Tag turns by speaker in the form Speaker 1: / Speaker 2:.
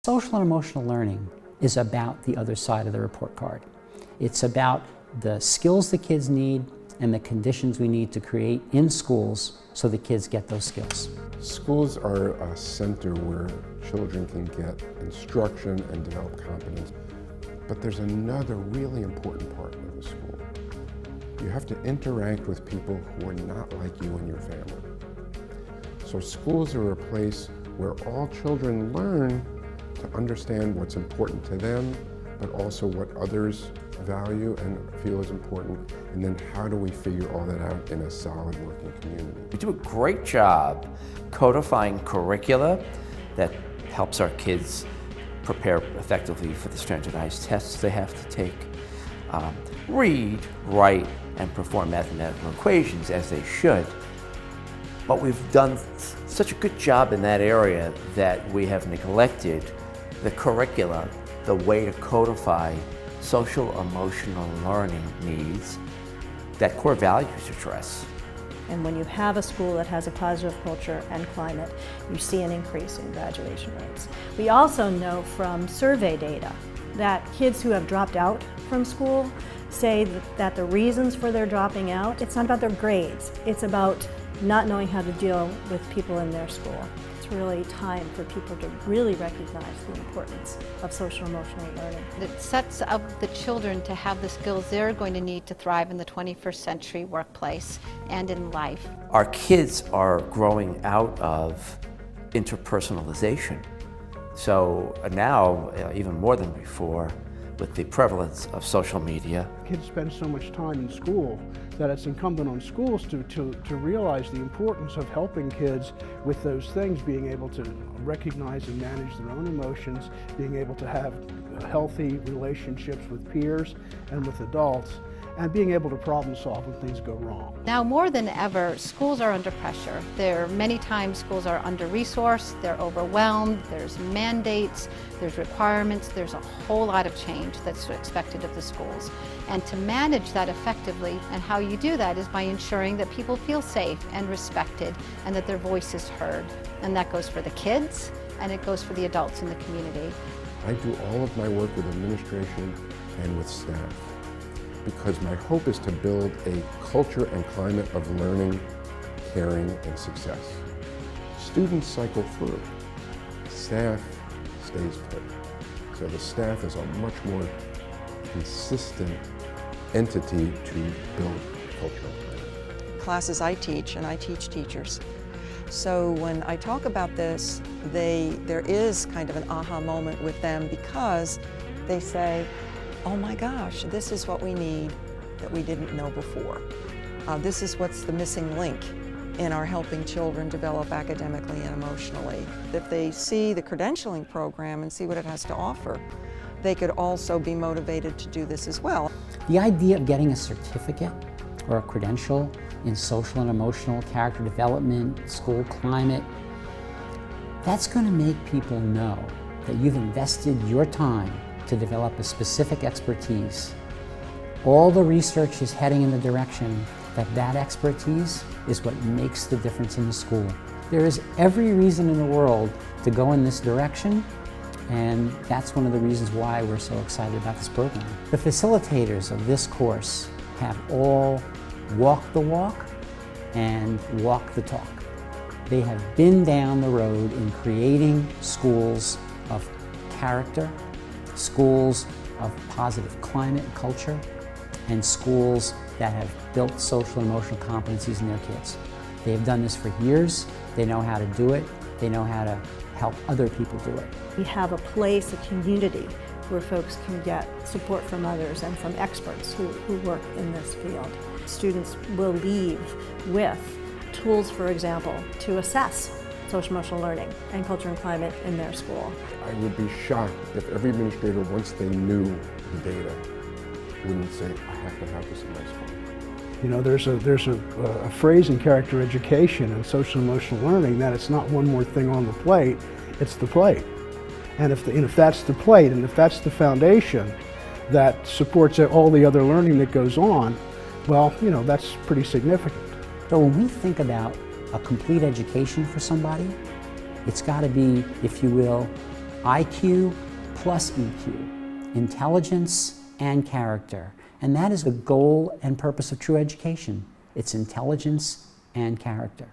Speaker 1: Social and emotional learning is about the other side of the report card. It's about the skills the kids need and the conditions we need to create in schools so the kids get those skills.
Speaker 2: Schools are a center where children can get instruction and develop competence. But there's another really important part of the school. You have to interact with people who are not like you and your family. So schools are a place where all children learn to understand what's important to them, but also what others value and feel is important, and then how do we figure all that out in a solid working community.
Speaker 3: We do a great job codifying curricula that helps our kids prepare effectively for the standardized tests they have to take, read, write, and perform mathematical equations as they should. But we've done such a good job in that area that we have neglected the curricula, the way to codify social emotional learning needs that core values address.
Speaker 4: And when you have a school that has a positive culture and climate, you see an increase in graduation rates. We also know from survey data that kids who have dropped out from school say that the reasons for their dropping out, it's not about their grades, it's about not knowing how to deal with people in their school. It's really time for people to really recognize the importance of social emotional learning.
Speaker 5: It sets up the children to have the skills they're going to need to thrive in the 21st century workplace and in life.
Speaker 3: Our kids are growing out of interpersonalization. So now, even more than before, with the prevalence of social media.
Speaker 6: Kids spend so much time in school that it's incumbent on schools to realize the importance of helping kids with those things, being able to recognize and manage their own emotions, being able to have healthy relationships with peers and with adults, and being able to problem solve when things go wrong.
Speaker 5: Now more than ever, schools are under pressure. Many times schools are under-resourced, they're overwhelmed, there's mandates, there's requirements, there's a whole lot of change that's expected of the schools. And to manage that effectively, and how you do that is by ensuring that people feel safe and respected and that their voice is heard. And that goes for the kids and it goes for the adults in the community.
Speaker 2: I do all of my work with administration and with staff, because my hope is to build a culture and climate of learning, caring, and success. Students cycle through, staff stays put. So the staff is a much more consistent entity to build culture and climate.
Speaker 7: Classes I teach, and I teach teachers. So when I talk about this, there is kind of an aha moment with them, because they say, oh my gosh, this is what we need that we didn't know before. This is what's the missing link in our helping children develop academically and emotionally. If they see the credentialing program and see what it has to offer, they could also be motivated to do this as well.
Speaker 1: The idea of getting a certificate or a credential in social and emotional character development, school climate, that's going to make people know that you've invested your time to develop a specific expertise. All the research is heading in the direction that that expertise is what makes the difference in the school. There is every reason in the world to go in this direction, and that's one of the reasons why we're so excited about this program. The facilitators of this course have all walked the walk and walked the talk. They have been down the road in creating schools of character, schools of positive climate and culture, and schools that have built social and emotional competencies in their kids. They have done this for years. They know how to do it. They know how to help other people do it.
Speaker 4: We have a place, a community, where folks can get support from others and from experts who work in this field. Students will leave with tools, for example, to assess social emotional learning and culture and climate in their school.
Speaker 2: I would be shocked if every administrator, once they knew the data, wouldn't say, I have to have this in my school.
Speaker 6: You know, there's a phrase in character education and social emotional learning that it's not one more thing on the plate, it's the plate. And if that's the plate, and if that's the foundation that supports all the other learning that goes on, well, you know, that's pretty significant.
Speaker 1: So when we think about a complete education for somebody, it's got to be, if you will, IQ plus EQ, intelligence and character. And that is the goal and purpose of true education. It's intelligence and character.